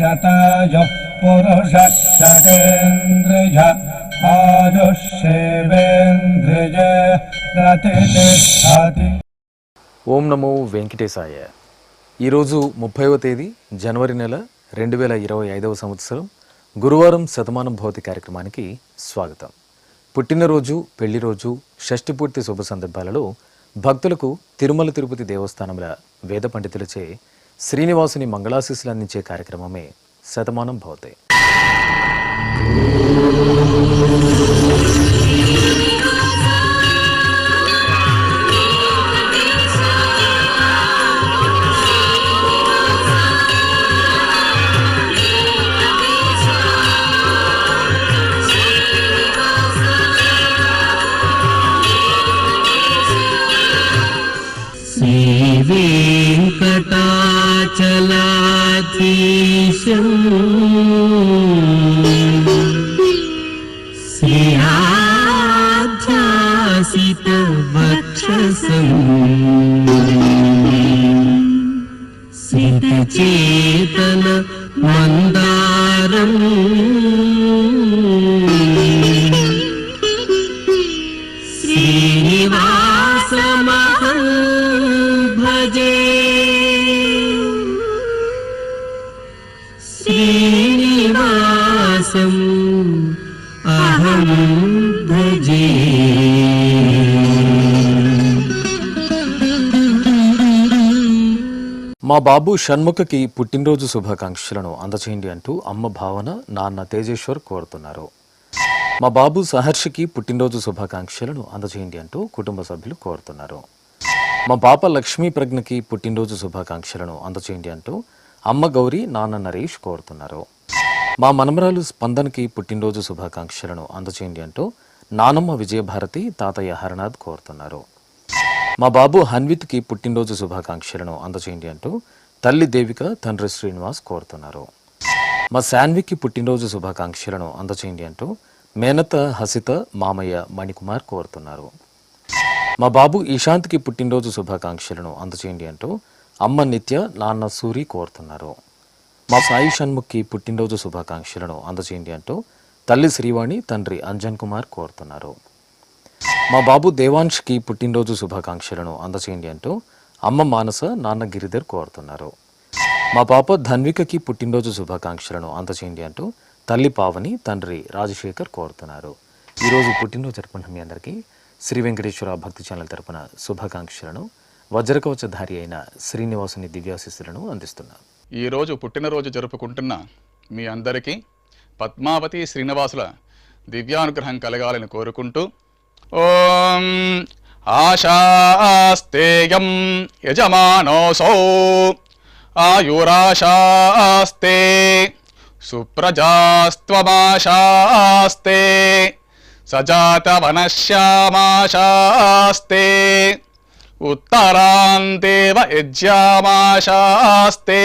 शतायुः पुरुषः शतेन्द्रिय आयुष्येवेन्द्रिय प्रतिष्ठति। ఓం నమో వెంకటేశాయ. ఈరోజు 30వ తేదీ జనవరి నెల 2025వ సంవత్సరం గురువారం శతమానం భవతి కార్యక్రమానికి స్వాగతం. పుట్టినరోజు, పెళ్లి రోజు, షష్ఠి పూర్తి శుభ సందర్భాలలో భక్తులకు తిరుమల తిరుపతి దేవస్థానముల వేద పండితులచే శ్రీనివాసుని మంగళాశీస్సులు అందించే కార్యక్రమమే శతమానం భవతి. వెంకటాచలాధీశం శ్రీయాధ్యాసిత వక్షసం సితచేతన మందారం శ్రీనివాసమహం భజే శ్రీనివాసం అహం భజే. మా బాబు షణ్ముఖకి పుట్టినరోజు శుభాకాంక్షలను అందచేయండి అంటూ అమ్మ భావన, నాన్న తేజేశ్వర్ కోరుతున్నారు. మా బాబు సహర్షికి పుట్టినరోజు శుభాకాంక్షలను అందచేయండి అంటూ కుటుంబ సభ్యులు కోరుతున్నారు. మా పాప లక్ష్మీ ప్రజ్ఞకి పుట్టినరోజు శుభాకాంక్షలను అందచేయండి అంటూ అమ్మ గౌరీ, నాన్న నరేష్ కోరుతున్నారు. మా మనమరాలు స్పందనకి పుట్టినరోజు శుభాకాంక్షలను అందచేయండి అంటూ నానమ్మ విజయభారతి, తాతయ్య హరనాథ్ కోరుతున్నారు. మా బాబు హన్విత్కి పుట్టినరోజు శుభాకాంక్షలను అందచేయండి అంటూ తల్లి దేవిక, తండ్రి శ్రీనివాస్ కోరుతున్నారు. మా శాన్వికి పుట్టినరోజు శుభాకాంక్షలను అందచేయండి అంటూ మేనత హసిత, మామయ్య మణికుమార్ కోరుతున్నారు. మా బాబు ఈశాంత్కి పుట్టినరోజు శుభాకాంక్షలను అందచేయండి అంటూ అమ్మ నిత్య, నాన్న సూరి కోరుతున్నారు. మా సాయి షణ్ముఖ్కి పుట్టినరోజు శుభాకాంక్షలను అందచేయండి అంటూ తల్లి శ్రీవాణి, తండ్రి అంజన్ కుమార్ కోరుతున్నారు. మా బాబు దేవాంష్కి పుట్టినరోజు శుభాకాంక్షలను అందచేయండి అంటూ అమ్మ మానస, నాన్న గిరిధర్ కోరుతున్నారు. మా పాప ధన్వికకి పుట్టినరోజు శుభాకాంక్షలను అందచేయండి అంటూ తల్లి పావని, తండ్రి రాజశేఖర్ కోరుతున్నారు. ఈరోజు పుట్టినరోజు జరుపుకున్న మీ అందరికీ శ్రీ వెంకటేశ్వర భక్తి ఛానల్ తరపున శుభాకాంక్షలను, వజ్రకవచధారి అయిన శ్రీనివాసుని దివ్యాశీస్సులను అందిస్తున్నారు. ఈరోజు పుట్టినరోజు జరుపుకుంటున్న మీ అందరికీ పద్మావతి శ్రీనివాసుల దివ్యానుగ్రహం కలగాలని కోరుకుంటూ ఓం ఆశాస్తేయం యజమానోసౌ ఆయురాశాస్తే సుప్రజాస్త్వమాశాస్తే సజాతవనశ్యామాశాస్తే ఉత్తరాందేవ యజ్యామాశాస్తే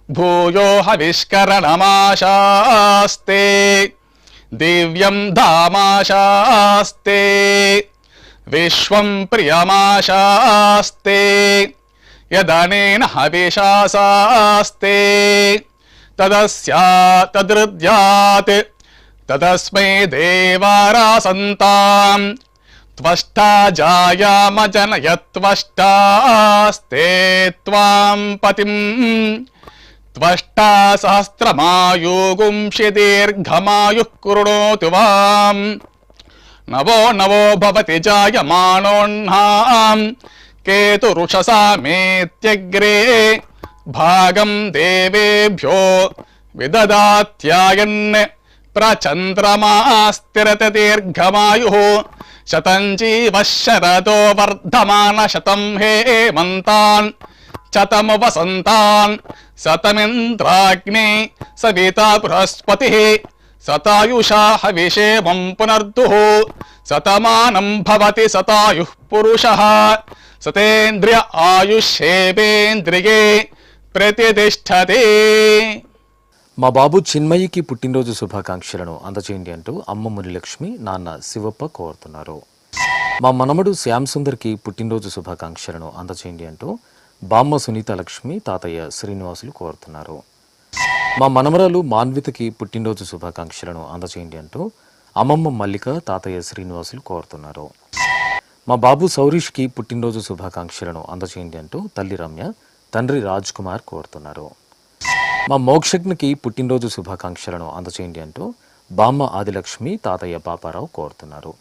భూయో హవిష్కరణమాశాస్తే దివ్యం ధామాశాస్తే విశ్వం ప్రియమాశాస్తే యదనేన హవిషాశాస్తే తదృద్యాత్ తదస్మై దేవారాసంతాం త్వష్టా జాయామజనయత్వష్టాస్తే త్వాం పతిం త్వష్టా సహస్రమాయుగుంషి దీర్ఘమాయుః కృణోతు వాం నవో నవో భవతి జాయమానోన్హాం కేతురుషసామేత్యగ్రే భాగం దేవేభ్యో విదదాత్యాయన్ ప్రచంద్రమాస్తిరత దీర్ఘమాయుః శతం జీవః శరదో వర్ధమాన శతం హేమంతాన్ శతము వసంతాన్ శతమింద్రాగ్నే సవితా బృహస్పతిః శతాయుషా హవిషేమం పునర్దుః శతమానం భవతి శతాయుః పురుషః సతేంద్రియ ఆయుష్యేవేంద్రియే ప్రతిష్టతే. మా బాబు చిన్మయికి పుట్టినరోజు శుభాకాంక్షలను అందచేయండి అంటూ అమ్మ మునిలక్ష్మి, నాన్న శివప్ప కోరుతున్నారు. మా మనమడు శ్యామ్ సుందర్కి పుట్టినరోజు శుభాకాంక్షలను అందచేయండి అంటూ బామ్మ సునీత లక్ష్మి, తాతయ్య శ్రీనివాసులు కోరుతున్నారు. మా మనమరాలు మాన్వితకి పుట్టినరోజు శుభాకాంక్షలను అందచేయండి అంటూ అమ్మమ్మ మల్లిక తాతయ్య శ్రీనివాసులు కోరుతున్నారు. మా బాబు సౌరీష్కి పుట్టినరోజు శుభాకాంక్షలను అందచేయండి అంటూ తల్లి రమ్య తండ్రి రాజ్ కుమార్ కోరుతున్నారు. మా మోక్షజ్ఞకి పుట్టినరోజు శుభాకాంక్షలను అందచేయండి అంటూ బామ్మ ఆదిలక్ష్మి తాతయ్య పాపారావు కోరుతున్నారు.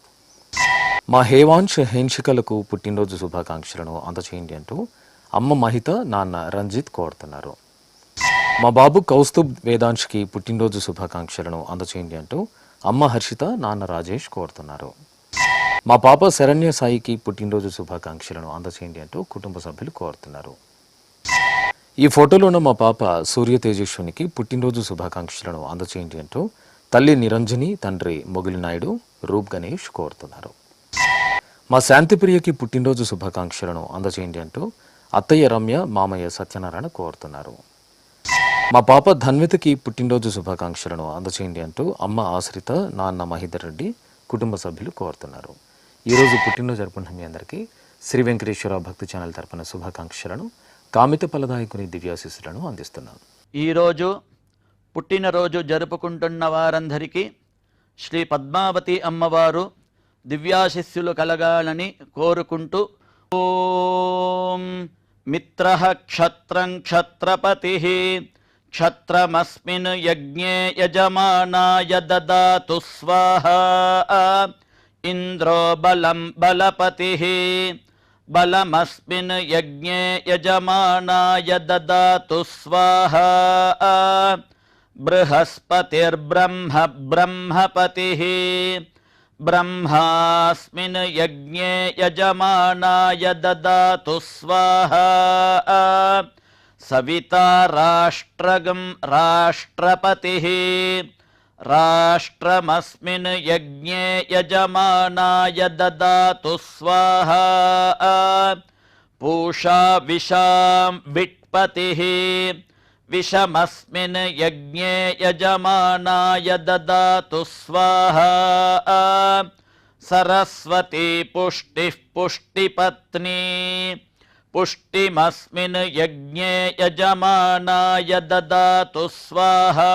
మా హేవాంశ్ హేన్షికలకు పుట్టినరోజు శుభాకాంక్షలను అందచేయండి అంటూ అమ్మ మహిత నాన్న రంజిత్ కోరుతున్నారు. మా బాబు కౌస్తుబ్ వేదాంశ్కి పుట్టినరోజు శుభాకాంక్షలను అందచేయండి అంటూ అమ్మ హర్షిత నాన్న రాజేష్ కోరుతున్నారు. మా పాప శరణ్య సాయికి పుట్టినరోజు శుభాకాంక్షలను అందచేయండి అంటూ కుటుంబ సభ్యులు కోరుతున్నారు. ఈ ఫోటోలో ఉన్న మా పాప సూర్య తేజస్వినికి పుట్టినరోజు శుభాకాంక్షలను అందచేయండి అంటూ తల్లి నిరంజని తండ్రి మొగిలి నాయుడు రూప్ గణేష్ కోరుతున్నారు. మా శాంతిప్రియకి పుట్టినరోజు శుభాకాంక్షలను అందచేయండి అంటూ అత్తయ్య రమ్య మామయ్య సత్యనారాయణ కోరుతున్నారు. మా పాప ధన్వితకి పుట్టినరోజు శుభాకాంక్షలను అందచేయండి అంటూ అమ్మ ఆశ్రిత నాన్న మహేందర్ రెడ్డి కుటుంబ సభ్యులు కోరుతున్నారు. ఈరోజు పుట్టినరోజు జరుపుకున్న మీ అందరికీ శ్రీ వెంకటేశ్వర భక్తి ఛానల్ తరపున శుభాకాంక్షలను కామిత ఫలదాయకుని దివ్యాశీస్సులను అందిస్తున్నాను. ఈరోజు పుట్టినరోజు జరుపుకుంటున్న వారందరికీ శ్రీ పద్మావతి అమ్మవారు దివ్యాశిస్సులు కలగాలని కోరుకుంటూ ఓం మిత్రః క్షత్రం క్షత్రపతిః క్షత్రమస్మిన్ యజ్ఞే యజమానాయ దదాతు స్వాహా ఇంద్రో బలం బలపతిః బలమస్మిన్ యజ్ఞే యజమానాయ దదాతు స్వాహా బృహస్పతిర్బ్రహ్మ బ్రహ్మపతిః బ్రహ్మాస్మిన్ యజ్ఞే యజమానాయ దదాతు స్వాహా సవితా రాష్ట్రగం రాష్ట్రపతిః రాష్ట్రమస్మిన్ యజ్ఞే యజమానాయ దదాతు స్వాహా పూషా విషాం విట్పతిః విషమస్మిన్ యజ్ఞే యజమానాయ దదాతు స్వాహా సరస్వతీ పుష్టిః పుష్టిపత్నీ పుష్టిమస్మిన్ యజ్ఞే యజమానాయ దదాతు స్వాహా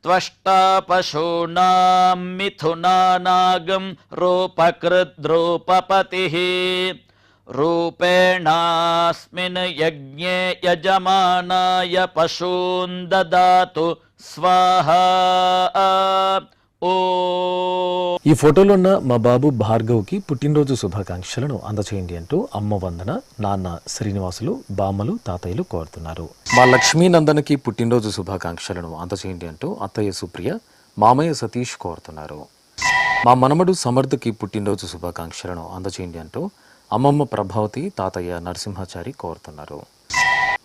త్వష్టా పశూనాం మిథునానాగం రూపకృద్రూపపతిః రూపేణాస్మిన్ యజ్ఞే యజమానాయ పశూన్ దదాతు స్వాహా ఓం. ఈ ఫోటోలో ఉన్న మా బాబు భార్గవ్కి పుట్టినరోజు శుభాకాంక్షలను అందచేయండి అంటూ అమ్మ వందన నాన్న శ్రీనివాసులు బామ్మలు తాతయ్యలు కోరుతున్నారు. మా లక్ష్మీనందనకి పుట్టినరోజు శుభాకాంక్షలను అందచేయండి అంటూ అత్తయ్య సుప్రియ మామయ్య సతీష్ కోరుతున్నారు. మా మనమడు సమర్థకి పుట్టినరోజు శుభాకాంక్షలను అందచేయండి అంటూ అమ్మమ్మ ప్రభావతి తాతయ్య నరసింహాచారి కోరుతున్నారు.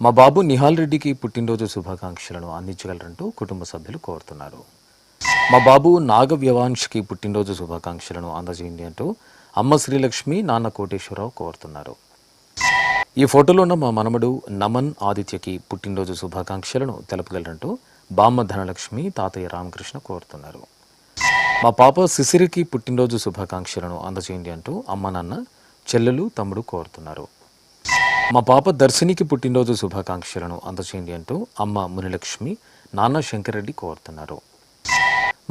మా బాబు నిహాల్ రెడ్డికి పుట్టినరోజు శుభాకాంక్షలను అందించగలరంటూ కుటుంబ సభ్యులు కోరుతున్నారు. మా బాబు నాగవ్యవాంష్కి పుట్టినరోజు శుభాకాంక్షలను అందజేయండి అంటూ అమ్మ శ్రీలక్ష్మి నాన్న కోటేశ్వరరావు కోరుతున్నారు. ఈ ఫోటోలో ఉన్న మా మనమడు నమన్ ఆదిత్యకి పుట్టినరోజు శుభాకాంక్షలను తెలపగలరంటూ బామ్మ ధనలక్ష్మి తాతయ్య రామకృష్ణ కోరుతున్నారు. మా పాప శిశిరికి పుట్టినరోజు శుభాకాంక్షలను అందజేయండి అంటూ అమ్మ నాన్న చెల్లెలు తమ్ముడు కోరుతున్నారు. మా పాప దర్శినికి పుట్టినరోజు శుభాకాంక్షలను అందచేయండి అంటూ అమ్మ మునిలక్ష్మి నాన్న శంకరెడ్డి కోరుతున్నారు.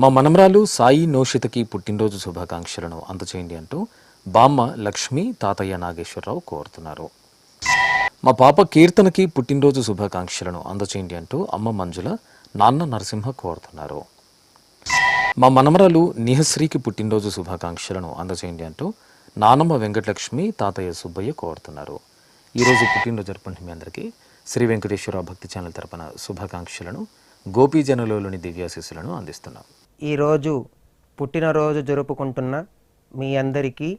మా మనమరాలు సాయి నోషితకి పుట్టినరోజు శుభాకాంక్షలను అందచేయండి అంటూ బామ్మ లక్ష్మి తాతయ్య నాగేశ్వరరావు కోరుతున్నారు. మా పాప కీర్తనకి పుట్టినరోజు శుభాకాంక్షలను అందచేయండి అంటూ అమ్మ మంజుల నాన్న నరసింహ కోరుతున్నారు. మా మనమరాలు నిహశ్రీకి పుట్టినరోజు శుభాకాంక్షలను అందచేయండి అంటూ నానమ్మ వెంకటలక్ష్మి తాతయ్య సుబ్బయ్య కోరుతున్నారు. ఈరోజు పుట్టినరోజు జరుపుకుంటున్న మీ అందరికీ శ్రీ వెంకటేశ్వర భక్తి ఛానల్ తరపున శుభాకాంక్షలను గోపీజనులలోని దివ్యాశీస్సులను అందిస్తున్నాం. ఈరోజు పుట్టినరోజు జరుపుకుంటున్న మీ అందరికీ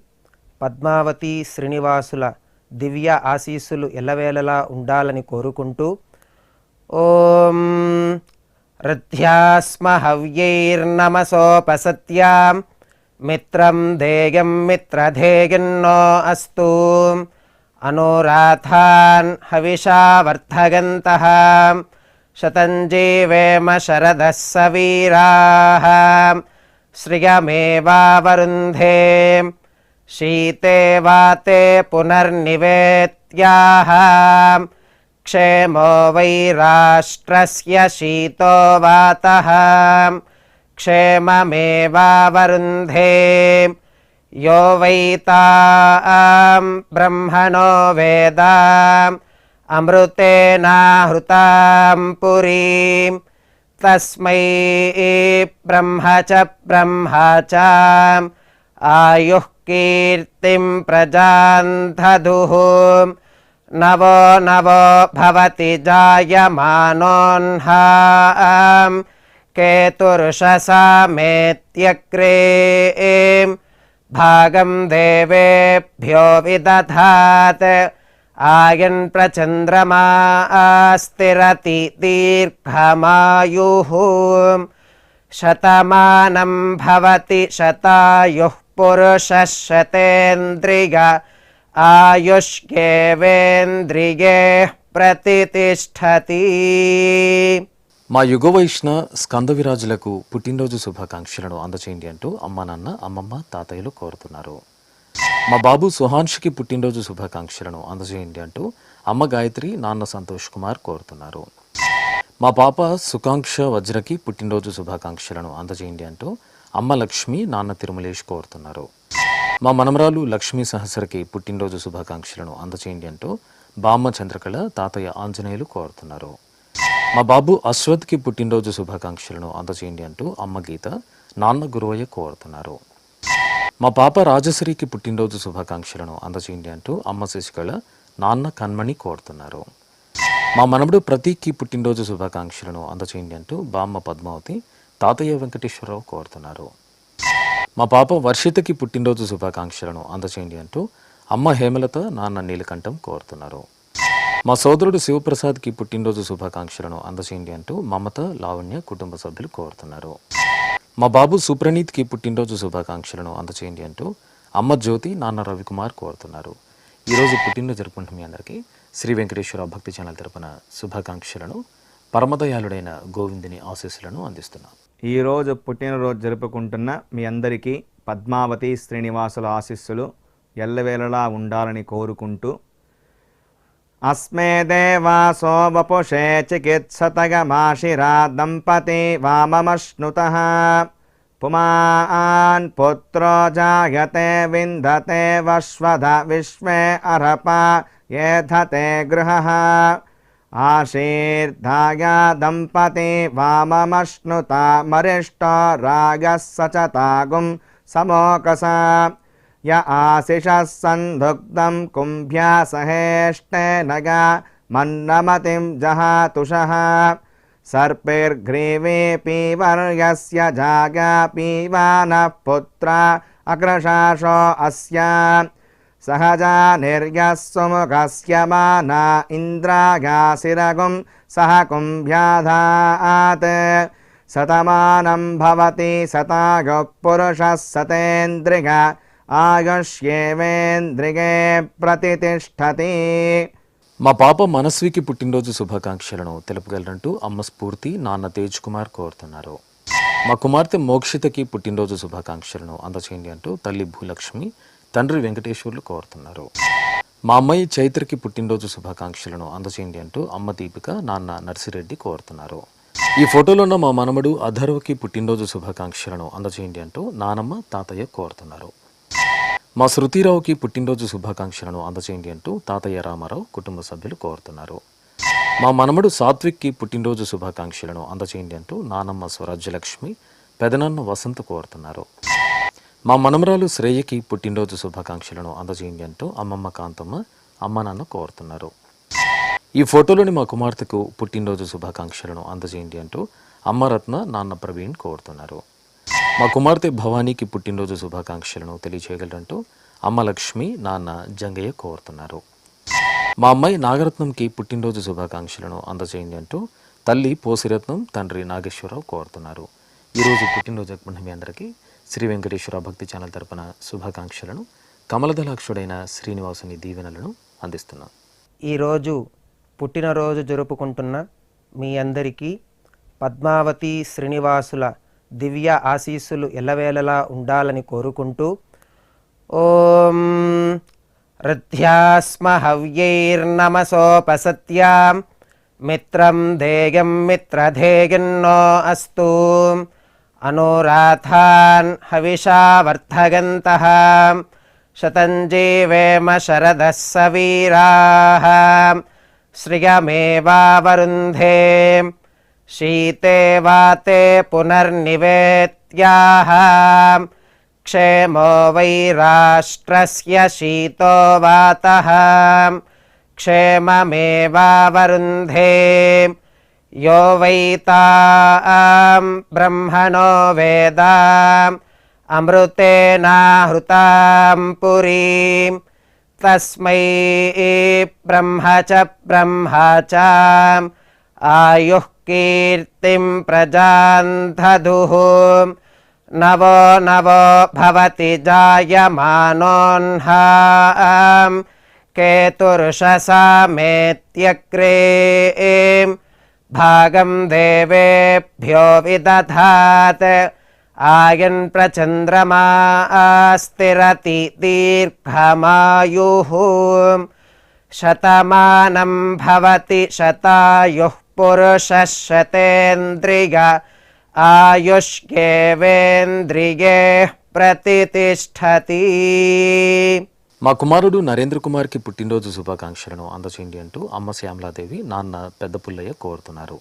పద్మావతి శ్రీనివాసుల దివ్య ఆశీస్సులు ఎల్లవేళలా ఉండాలని కోరుకుంటూ ఓం రథ్యాస్మ హవ్యైర్నమసోపసత్యాం మిత్రం ధేయం మిత్రధేయన్నో అస్తు అనురాధాన్ హవిషా వర్ధగంతః శతం జీవేమ శరదః సవీరాః శ్రియమేవావరుంధే శీతే వాతే పునర్నివేత్యాః क्षेमो वै राष्ट्रस्य शीतो वातः क्षेममेवावरुन्धे यो वै तां ब्रह्मणो वेदाम् अमृतेनाहृतां पुरीं तस्मै ब्रह्म च आयुः कीर्तिं प्रजां दधुः नवो नवो भवति जायमानोऽह्नां केतुर्षसामेत्यग्रे भागं देवेभ्यो विदधात् आयन् प्रचन्द्रमा स्थिरति दीर्घमायुः शतमानं भवति शतायुः पुरुषः शतेन्द्रिय आयुष्येवेन्द्रिये प्रतिष्ठति. మా యుగ వైష్ణ స్కందవిరాజులకు పుట్టినరోజు శుభాకాంక్షలను అందచేయండి అంటూ అమ్మ నాన్న అమ్మమ్మ తాతయ్యలు కోరుతున్నారు. మా బాబు సుహాన్ష్కి పుట్టినరోజు శుభాకాంక్షలను అందజేయండి అంటూ అమ్మ గాయత్రి నాన్న సంతోష్ కుమార్ కోరుతున్నారు. మా పాప సుకాంక్ష వజ్రకి పుట్టినరోజు శుభాకాంక్షలను అందజేయండి అంటూ అమ్మ లక్ష్మి నాన్న తిరుమలేష్ కోరుతున్నారు. మా మనమరాలు లక్ష్మీ సహస్రకి పుట్టినరోజు శుభాకాంక్షలను అందజేయండి అంటూ బామ్మ చంద్రకళ తాతయ్య ఆంజనేయులు కోరుతున్నారు. మా బాబు అశ్వత్కి పుట్టినరోజు శుభాకాంక్షలను అందజేయండి అంటూ అమ్మ గీత నాన్న గురువయ్య కోరుతున్నారు. మా పాప రాజశ్రీకి పుట్టినరోజు శుభాకాంక్షలను అందజేయండి అంటూ అమ్మ శశికళ నాన్న కన్మణి కోరుతున్నారు. మా మనవడు ప్రతీక్కి పుట్టినరోజు శుభాకాంక్షలను అందజేయండి అంటూ బామ్మ పద్మావతి తాతయ్య వెంకటేశ్వరరావు కోరుతున్నారు. మా పాప వర్షితకి పుట్టినరోజు శుభాకాంక్షలను అందజేయండి అంటూ అమ్మ హేమలత నాన్న నీలకంఠం కోరుతున్నారు. మా సోదరుడు శివప్రసాద్కి పుట్టినరోజు శుభాకాంక్షలను అందజేయండి అంటూ మమత లావణ్య కుటుంబ సభ్యులు కోరుతున్నారు. మా బాబు సుప్రణీత్కి పుట్టినరోజు శుభాకాంక్షలను అందజేయండి అంటూ అమ్మ జ్యోతి నాన్న రవికుమార్ కోరుతున్నారు. ఈరోజు పుట్టినరోజు జరుపుకుంటున్న మీ అందరికీ శ్రీ వెంకటేశ్వర భక్తి ఛానల్ తరపున శుభాకాంక్షలను పరమదయాళుడైన గోవిందుని ఆశీస్సులను అందిస్తున్నాం. ఈరోజు పుట్టినరోజు జరుపుకుంటున్న మీ అందరికీ పద్మావతి శ్రీనివాసుల ఆశీస్సులు ఎల్లవేళలా ఉండాలని కోరుకుంటూ అస్మే దేవాసో వపుషే చికిత్సతగమాశిరా దంపతి వామమశ్నుతః పుమాన్ పుత్రో జాయతే విందతే వశ్వధ విశ్వే అర్హప ఏధతే గృహః ఆశీర్ధాయ దంపతి వామమశ్నుత మరిష్టో రాగः సచతాగుం సమోకస య ఆశిషः సందుగ్ధం కుంభ్యా సహేష్టేనగా మన్నమతిం జహాతుషః సర్పిర్గ్రీవే పీవర్యస్య జాగా పీవానః పుత్ర అగ్రశాషో అస్య సహజా నిర్యः సుముఖస్య మానా ఇంద్రాగాసిరగుం సహ కుంభ్యాధాత్ శతమానం భవతి శతాయుః పురుషः శతేంద్రియ ఆయుష్యేవేంద్రియే ప్రతిష్ఠతి. మా పాప మనస్వికి పుట్టినరోజు శుభాకాంక్షలను తెలుపగలరంటూ అమ్మ స్ఫూర్తి నాన్న తేజ్ కుమార్ కోరుతున్నారు. మా కుమార్తె మోక్షితకి పుట్టినరోజు శుభాకాంక్షలను అందచేయండి అంటూ తల్లి భూలక్ష్మి తండ్రి వెంకటేశ్వర్లు కోరుతున్నారు. మా అమ్మాయి చైత్రకి పుట్టినరోజు శుభాకాంక్షలను అందచేయండి అంటూ అమ్మ దీపిక నాన్న నర్సిరెడ్డి కోరుతున్నారు. ఈ ఫోటోలో ఉన్న మా మనమడు అధర్వకి పుట్టినరోజు శుభాకాంక్షలను అందచేయండి అంటూ నానమ్మ తాతయ్య కోరుతున్నారు. మా శృతిరావుకి పుట్టినరోజు శుభాకాంక్షలను అందచేయండి అంటూ తాతయ్య రామారావు కుటుంబ సభ్యులు కోరుతున్నారు. మా మనమడు సాత్విక్కి పుట్టినరోజు శుభాకాంక్షలను అందచేయండి అంటూ నానమ్మ స్వరాజ్యలక్ష్మి పెదనాన్న వసంత కోరుతున్నారు. మా మనమరాలు శ్రేయకి పుట్టినరోజు శుభాకాంక్షలను అందజేయండి అంటూ అమ్మమ్మ కాంతమ్మ అమ్మ నాన్న కోరుతున్నారు. ఈ ఫోటోలోని మా కుమార్తెకు పుట్టినరోజు శుభాకాంక్షలను అందజేయండి అంటూ అమ్మ రత్న నాన్న ప్రవీణ్ కోరుతున్నారు. మా కుమార్తె భవానీకి పుట్టినరోజు శుభాకాంక్షలను తెలియజేయగలరంటూ అమ్మ లక్ష్మి నాన్న జంగయ్య కోరుతున్నారు. మా అమ్మాయి నాగరత్నంకి పుట్టినరోజు శుభాకాంక్షలను అందజేయండి అంటూ తల్లి పోసిరత్నం తండ్రి నాగేశ్వరరావు కోరుతున్నారు. ఈరోజు పుట్టినరోజు జరుపుకున్న మీ అందరికీ శ్రీ వెంకటేశ్వర భక్తి ఛానల్ తరపున శుభాకాంక్షలను కమలదలాక్షుడైన శ్రీనివాసుని దీవెనలను అందిస్తున్నాం. ఈరోజు పుట్టినరోజు జరుపుకుంటున్న మీ అందరికీ పద్మావతి శ్రీనివాసుల దివ్య ఆశీస్సులు ఎల్లవేళలా ఉండాలని కోరుకుంటూ ఓం ऋद्ध्यास्म हव्यैर्नमसोपसत्यां मित्रं देयं मित्रधेयन्नो अस्तु अनुराधान् हविषा वर्धगन्तः शतं जीवेम शरदः सवीराः श्रियमेवावरुन्धे शीते वाते पुनर्निवेत्याः क्षेमो वै राष्ट्रस्य शीतो वातः क्षेममेवावरुन्धे यो वैतां ब्रह्मणो वेदाम् अमृतेनाहृतां पुरीं तस्मै ब्रह्म च आयुः कीर्तिं प्रजां दधुः नवो नवो भवति जायमानोऽह्नां केतुर्षसामेत्यग्रे भागं देवेभ्यो विदधात् आयन् प्रचन्द्रमा स्थिरति दीर्घमायुः शतमानं भवति शतायुः पुरुषः शतेन्द्रिय आयुष्येवेन्द्रिये प्रतिष्ठति. మా కుమారుడు నరేంద్ర కుమార్కి పుట్టినరోజు శుభాకాంక్షలను అందచేయండి అంటూ అమ్మ శ్యామలాదేవి నాన్న పెద్ద పుల్లయ్య కోరుతున్నారు.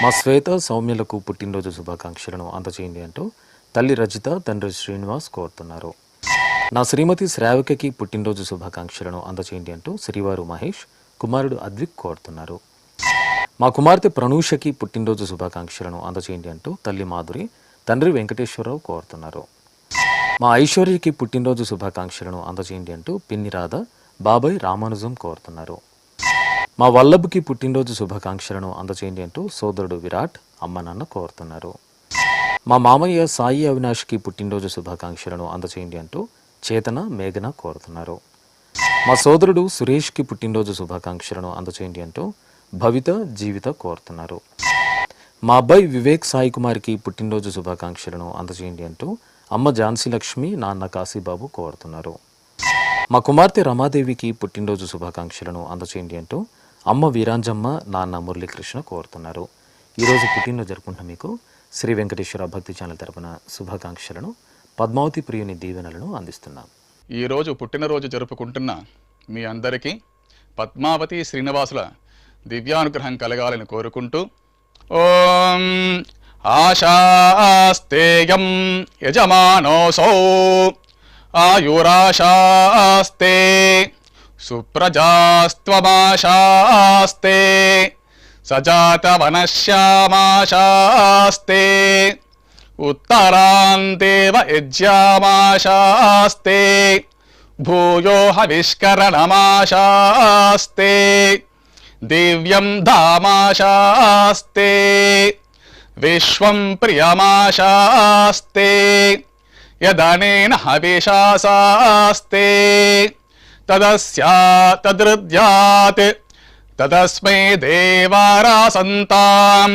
మా శ్వేత సౌమ్యులకు పుట్టినరోజు శుభాకాంక్షలను అందచేయండి అంటూ తల్లి రజిత తండ్రి శ్రీనివాస్ కోరుతున్నారు. నా శ్రీమతి శ్రావికకి పుట్టినరోజు శుభాకాంక్షలను అందచేయండి అంటూ శ్రీవారు మహేష్ కుమారుడు అద్విక్ కోరుతున్నారు. మా కుమార్తె ప్రణూషకి పుట్టినరోజు శుభాకాంక్షలను అందచేయండి అంటూ తల్లి మాధురి తండ్రి వెంకటేశ్వరరావు కోరుతున్నారు. మా ఐశ్వర్యకి పుట్టినరోజు శుభాకాంక్షలను అందచేయండి అంటూ పిన్ని రాధ బాబాయ్ రామానుజం కోరుతున్నారు. మా వల్లభ్కి పుట్టినరోజు శుభాకాంక్షలను అందచేయండి అంటూ సోదరుడు విరాట్ అమ్మ నాన్న కోరుతున్నారు. మా మామయ్య సాయి అవినాష్కి పుట్టినరోజు శుభాకాంక్షలను అందచేయండి అంటూ చేతన మేఘన కోరుతున్నారు. మా సోదరుడు సురేష్కి పుట్టినరోజు శుభాకాంక్షలను అందచేయండి అంటూ భవిత జీవిత కోరుతున్నారు. మా అబ్బాయి వివేక్ సాయి కుమార్కి పుట్టినరోజు శుభాకాంక్షలను అందచేయండి అంటూ అమ్మ ఝాన్సీ లక్ష్మి నాన్న కాశీబాబు కోరుతున్నారు. మా కుమార్తె రమాదేవికి పుట్టినరోజు శుభాకాంక్షలను అందచేయండి అంటూ అమ్మ వీరాంజమ్మ నాన్న మురళీకృష్ణ కోరుతున్నారు. ఈరోజు పుట్టినరోజు జరుపుకుంటున్న మీకు శ్రీ వెంకటేశ్వర భక్తి ఛానల్ తరపున శుభాకాంక్షలను పద్మావతి ప్రియుని దీవెనలను అందిస్తున్నాం. ఈరోజు పుట్టినరోజు జరుపుకుంటున్న మీ అందరికీ పద్మావతి శ్రీనివాసుల దివ్యానుగ్రహం కలగాలని కోరుకుంటూ ఓం ఆశాస్తేయం యజమానోసౌ ఆయురాశాస్తే సుప్రజాస్త్వమాశాస్తే సజాతవనశ్యామాశాస్తే ఉత్తరాందేవ యజ్యామాశాస్తే భూయో హవిష్కరణమాశాస్తే దివ్యం ధామాశాస్తే విశ్వం ప్రియమాశాస్తే యదనేన హవిషాశాస్తే తదస్యా తదృద్యాత్ తదస్మై దేవారాసంతాం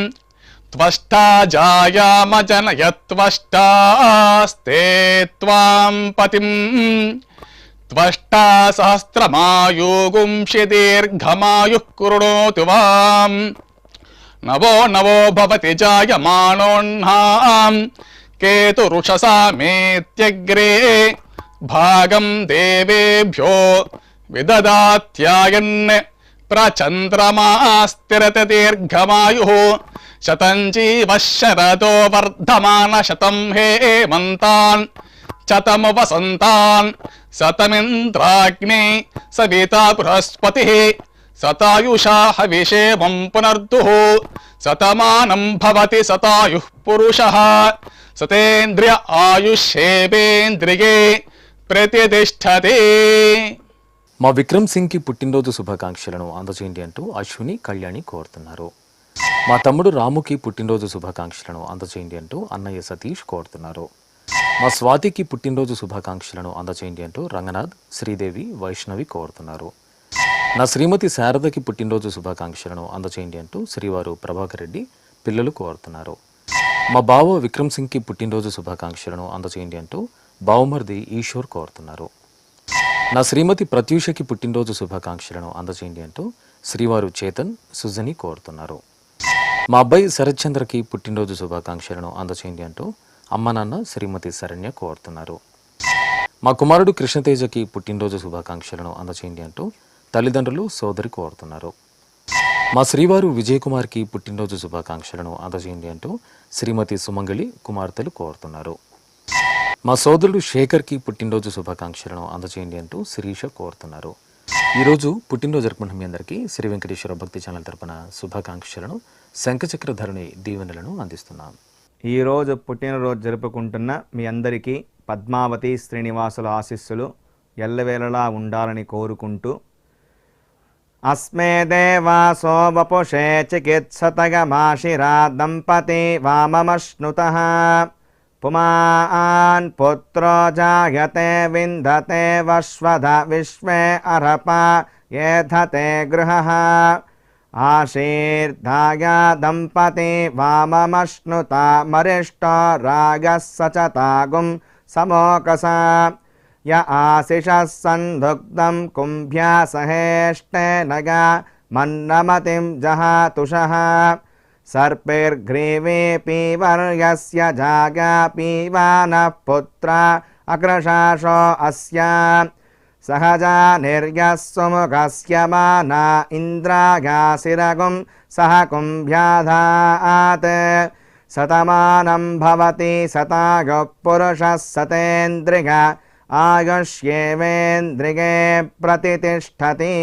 త్వష్టా జాయామజనయత్వష్టాస్తే త్వాం పతిం త్వష్టా సహస్రమాయుగుంషి దీర్ఘమాయుః కృణోతు వాం నవో నవో భవతి జాయమానోऽह्नां కేతురుషసామేత్యగ్రే భాగం దేవేభ్యో విదదాత్యాయన్ ప్రచంద్రమా స్థిరతి దీర్ఘమాయుః శతం జీవః శరదో వర్ధమాన శతం హేమంతాన్ శతము వసంతాన్ శతమింద్రాగ్నే సవితా బృహస్పతిః శతాయుషా హవిషేమం పునర్దుః శతమానం భవతి శతాయుః పురుషః శతేంద్రియ ఆయుష్యేవేంద్రియే ప్రతిష్ఠతే. మా విక్రమ్ సింగ్కి పుట్టినరోజు శుభాకాంక్షలను అందచేయండి అంటూ అశ్విని కళ్యాణి కోరుతున్నారు. మా తమ్ముడు రాముకి పుట్టినరోజు శుభాకాంక్షలను అందచేయండి అంటూ అన్నయ్య సతీష్ కోరుతున్నారు. మా స్వాతికి పుట్టినరోజు శుభాకాంక్షలను అందచేయండి అంటూ రంగనాథ్ శ్రీదేవి వైష్ణవి కోరుతున్నారు. నా శ్రీమతి శారదకి పుట్టినరోజు శుభాకాంక్షలను అందచేయండి అంటూ శ్రీవారు ప్రభాకర్ రెడ్డి పిల్లలు కోరుతున్నారు. మా బావ విక్రమ్ సింగ్కి పుట్టినరోజు శుభాకాంక్షలను అందచేయండి అంటూ బావమర్ది ఈశ్వర్ కోరుతున్నారు. నా శ్రీమతి ప్రత్యూషకి పుట్టినరోజు శుభాకాంక్షలను అందజేయండి అంటూ శ్రీవారు చేతన్ సుజని కోరుతున్నారు. మా అబ్బాయి శరత్ చంద్రకి పుట్టినరోజు శుభాకాంక్షలను అందజేయండి అంటూ అమ్మ నాన్న శ్రీమతి శరణ్య కోరుతున్నారు. మా కుమారుడు కృష్ణతేజకి పుట్టినరోజు శుభాకాంక్షలను అందజేయండి అంటూ తల్లిదండ్రులు సోదరి కోరుతున్నారు. మా శ్రీవారు విజయ్ కుమార్కి పుట్టినరోజు శుభాకాంక్షలను అందజేయండి అంటూ శ్రీమతి సుమంగళి కుమార్తెలు కోరుతున్నారు. మా సోదరుడు శేఖర్కి పుట్టినరోజు శుభాకాంక్షలను అందజేయండి అంటూ శిరీష కోరుతున్నారు. ఈరోజు పుట్టినరోజు జరుపుకుంటున్న మీ అందరికీ శ్రీ వెంకటేశ్వర భక్తి ఛానల్ తరపున శుభాకాంక్షలను శంఖచక్రధరుని దీవెనలను అందిస్తున్నాం. ఈరోజు పుట్టినరోజు జరుపుకుంటున్న మీ అందరికీ పద్మావతి శ్రీనివాసుల ఆశీస్సులు ఎల్లవేళలా ఉండాలని కోరుకుంటూ అస్మే దేవాసో వపుషే చికిత్సతగమాశిరా దంపతి వామమశ్నుతః పుమాన్ పుత్రో జాయతే విందతే వశ్వధ విశ్వే అర్హప ఏధతే గృహః ఆశీర్ధాయ దంపతి వామమశ్నుత మరిష్టో రాగः సచతాగుం సమోకస య ఆశిషः సందుగ్ధం కుంభ్యా సహేష్టేనగ మన్నమతిం జహాతుషః సర్పైర్గ్రీవే పీవర్యస్య జాగా పీవానః పుత్ర అగ్రశాసో అస్య సహజా నిర్యస్సుముఖస్య మానా ఇంద్రాగాసిరగుం సహ కుంభ్యాధాత్ శతమానం భవతి శతాయు పురుషः శతేంద్రియ ఆయుష్యేవేంద్రిగే ప్రతిష్టతి.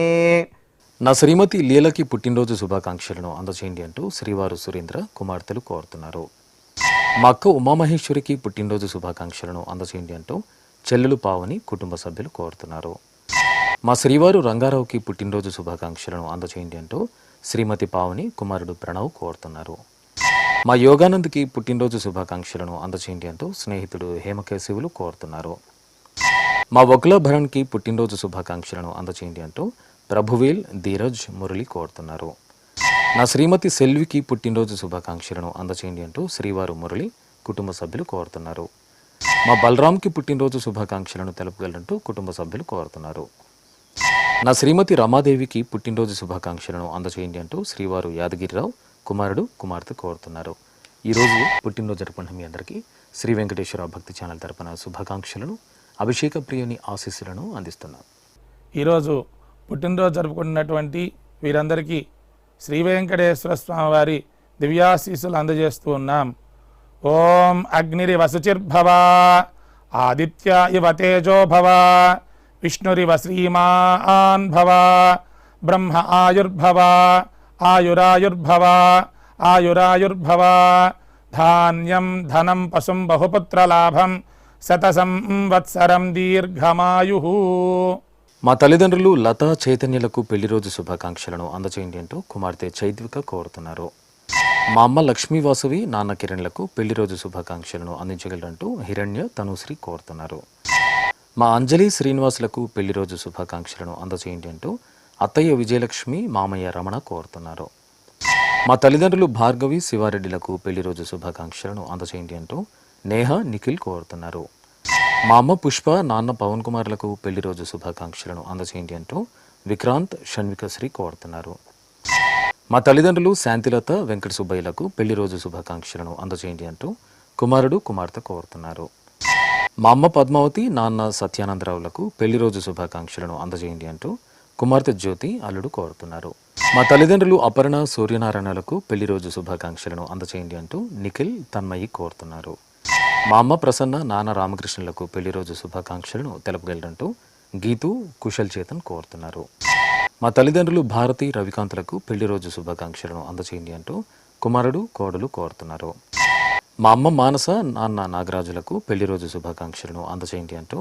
నా శ్రీమతి లీలకి పుట్టినరోజు శుభాకాంక్షలను అందజేయండి అంటూ శ్రీవారు సురేంద్ర కుమార్తెలు కోరుతున్నారు. మా అక్క ఉమామహేశ్వరికి పుట్టినరోజు శుభాకాంక్షలను అందజేయండి అంటూ చెల్లెలు పావని కుటుంబ సభ్యులు కోరుతున్నారు. మా శ్రీవారు రంగారావుకి పుట్టినరోజు శుభాకాంక్షలను అందజేయండి అంటూ శ్రీమతి పావని కుమారుడు ప్రణవ్ కోరుతున్నారు. మా యోగానంద్కి పుట్టినరోజు శుభాకాంక్షలను అందజేయండి అంటూ స్నేహితుడు హేమకేశవులు కోరుతున్నారు. మా వకుల భరణ్కి పుట్టినరోజు శుభాకాంక్షలను అందజేయండి అంటూ ప్రభువేల్ ధీరజ్ మురళి కోరుతున్నారు. నా శ్రీమతి సెల్వికి పుట్టినరోజు శుభాకాంక్షలను అందజేయండి అంటూ శ్రీవారు మురళి కుటుంబ సభ్యులు కోరుతున్నారు. మా బలరాంకి పుట్టినరోజు శుభాకాంక్షలను తెలుపగలంటూ కుటుంబ సభ్యులు కోరుతున్నారు. నా శ్రీమతి రమాదేవికి పుట్టినరోజు శుభాకాంక్షలను అందజేయండి అంటూ శ్రీవారు యాదగిరిరావు కుమారుడు కుమార్తె కోరుతున్నారు. ఈరోజు పుట్టినరోజు జరుపుకున్న మీ అందరికీ శ్రీ వెంకటేశ్వర భక్తి ఛానల్ తరపున శుభాకాంక్షలను అభిషేక ప్రియుని ఆశీస్సులను అందిస్తున్నాం. ఈరోజు పుట్టినరోజు జరుపుకున్నటువంటి వీరందరికీ శ్రీ వెంకటేశ్వర స్వామి వారి దివ్యాశీస్సులు అందజేస్తూ ఉన్నాం. ఓం అగ్నిరివ శుచిర్భవ ఆదిత్య ఇవ తేజో భవ విష్ణురివ శ్రీమాన్ భవ బ్రహ్మ ఆయుర్భవ ఆయురాయుర్భవ ఆయురాయుర్భవ ధాన్యం ధనం పశుం బహుపుత్రలాభం శత సంవత్సరం దీర్ఘమాయుః. మా తల్లిదండ్రులు లతా చైతన్యులకు పెళ్లిరోజు శుభాకాంక్షలను అందజేయండి అంటూ కుమార్తె చైత్విక కోరుతున్నారు. మా అమ్మ లక్ష్మీ వాసవి నాన్న కిరణ్లకు పెళ్లిరోజు శుభాకాంక్షలను అందించగలరంటూ హిరణ్య తనుశ్రీ కోరుతున్నారు. మా అంజలి శ్రీనివాసులకు పెళ్లిరోజు శుభాకాంక్షలను అందజేయండి అంటూ అత్తయ్య విజయలక్ష్మి మామయ్య రమణ కోరుతున్నారు. మా తల్లిదండ్రులు భార్గవి శివారెడ్డిలకు పెళ్లిరోజు శుభాకాంక్షలను అందజేయండి అంటూ నేహ నిఖిల్ కోరుతున్నారు. మా అమ్మ పుష్ప నాన్న పవన్ కుమార్లకు పెళ్లిరోజు శుభాకాంక్షలను అందజేయండి అంటూ విక్రాంత్ షణ్వికశ్రీ కోరుతున్నారు. మా తల్లిదండ్రులు శాంతిలత వెంకట సుబ్బయ్యలకు పెళ్లిరోజు శుభాకాంక్షలను అందజేయండి అంటూ కుమారుడు కుమార్తె కోరుతున్నారు. మా అమ్మ పద్మావతి నాన్న సత్యానందరావులకు పెళ్లిరోజు శుభాకాంక్షలను అందజేయండి అంటూ కుమార్తె జ్యోతి అల్లుడు కోరుతున్నారు. మా తల్లిదండ్రులు అపర్ణ సూర్యనారాయణలకు పెళ్లిరోజు శుభాకాంక్షలను అందజేయండి అంటూ నిఖిల్ తన్మయి కోరుతున్నారు. మా అమ్మ ప్రసన్న నాన్న రామకృష్ణులకు పెళ్లిరోజు శుభాకాంక్షలను తెలుపగలరంటూ గీతు కుశల్ చేతన్ కోరుతున్నారు. మా తల్లిదండ్రులు భారతి రవికాంత్లకు పెళ్లిరోజు శుభాకాంక్షలను అందజేయండి అంటూ కుమారుడు కోడలు కోరుతున్నారు. మా అమ్మ మానస నాన్న నాగరాజులకు పెళ్లిరోజు శుభాకాంక్షలను అందజేయండి అంటూ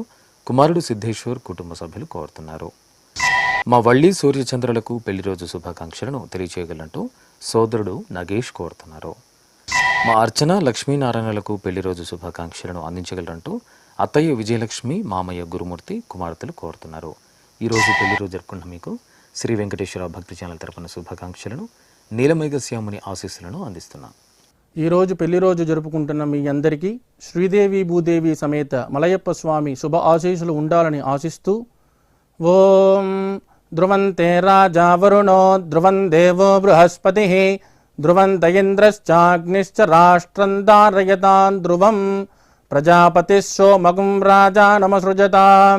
కుమారుడు సిద్ధేశ్వర్ కుటుంబ సభ్యులు కోరుతున్నారు. మా వల్లి సూర్యచంద్రులకు పెళ్లిరోజు శుభాకాంక్షలను తెలియచేయగలంటూ సోదరుడు నగేష్ కోరుతున్నారు. మా అర్చన లక్ష్మీనారాయణలకు పెళ్లిరోజు శుభాకాంక్షలను అందించగలరంటూ అత్తయ్య విజయలక్ష్మి మామయ్య గురుమూర్తి కుమార్తెలు కోరుతున్నారు. ఈరోజు పెళ్లిరోజు జరుపుకుంటున్న మీకు శ్రీ వెంకటేశ్వర భక్తి ఛానల్ తరపున శుభాకాంక్షలను నీలమేఘశ్యాముని ఆశీస్సులను అందిస్తున్నాం. ఈరోజు పెళ్లిరోజు జరుపుకుంటున్న మీ అందరికీ శ్రీదేవి భూదేవి సమేత మలయప్ప స్వామి శుభ ఆశీస్సులు ఉండాలని ఆశిస్తూ ఓం ధ్రువంతే రాజా వరుణో ధ్రువం దేవో బృహస్పతిః ధ్రువంత ఇంద్రశ్చాగ్నిశ్చ రాష్ట్రం ధారయతాం ధ్రువం ప్రజాపతిः సోమగుం రాజానమసృజతాం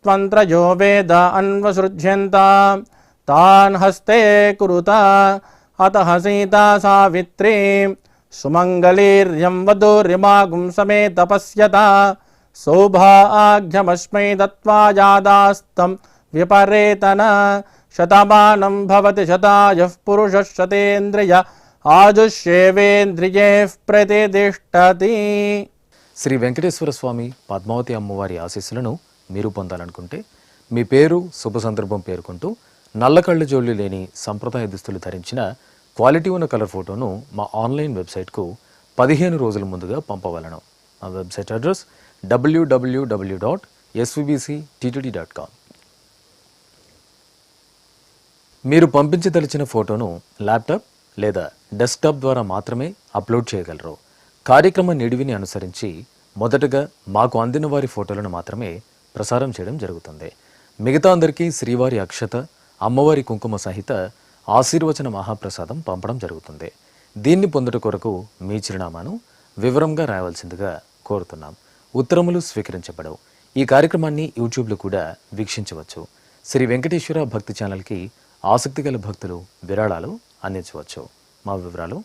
త్వంత్రయో వేద అన్వసృజ్యంతాం తాన్ హస్తే కురుత అతః సీతా సావిత్రీ సుమంగళీర్యం వధూరిమాగుం సమేత పశ్యత సౌభాగ్యమస్మై దత్వా యాదాస్తం విపరేతన శతమానం భవతి శతాయః పురుషः శతేంద్రియ ఆజుష్యేవేంద్రియే ప్రతిష్టతి. శ్రీ వెంకటేశ్వర స్వామి పద్మావతి అమ్మవారి ఆశీస్సులను మీరు పొందాలనుకుంటే మీ పేరు శుభ సందర్భం పేర్కొంటూ నల్ల కళ్ళు జోళ్ళు లేని సంప్రదాయ దుస్తులు ధరించిన క్వాలిటీ ఉన్న కలర్ ఫోటోను మా ఆన్లైన్ వెబ్సైట్కు 15 రోజుల ముందుగా పంపవలను. మా వెబ్సైట్ అడ్రస్ www.svbcttt.com. మీరు పంపించదలిచిన ఫోటోను ల్యాప్టాప్ లేదా డెస్క్టాప్ ద్వారా మాత్రమే అప్లోడ్ చేయగలరు. కార్యక్రమ నిడివిని అనుసరించి మొదటగా మాకు అందిన వారి ఫోటోలను మాత్రమే ప్రసారం చేయడం జరుగుతుంది. మిగతా అందరికీ శ్రీవారి అక్షత, అమ్మవారి కుంకుమ సహిత ఆశీర్వచన మహాప్రసాదం పంపడం జరుగుతుంది. దీన్ని పొందుట కొరకు మీ చిరునామాను వివరంగా రాయవలసిందిగా కోరుతున్నాం. ఉత్తరములు స్వీకరించబడవు. ఈ కార్యక్రమాన్ని యూట్యూబ్లో కూడా వీక్షించవచ్చు. శ్రీ వెంకటేశ్వర భక్తి ఛానల్కి ఆసక్తి గల భక్తులు విరాళాలు అందించవచ్చు. మా వివరాలు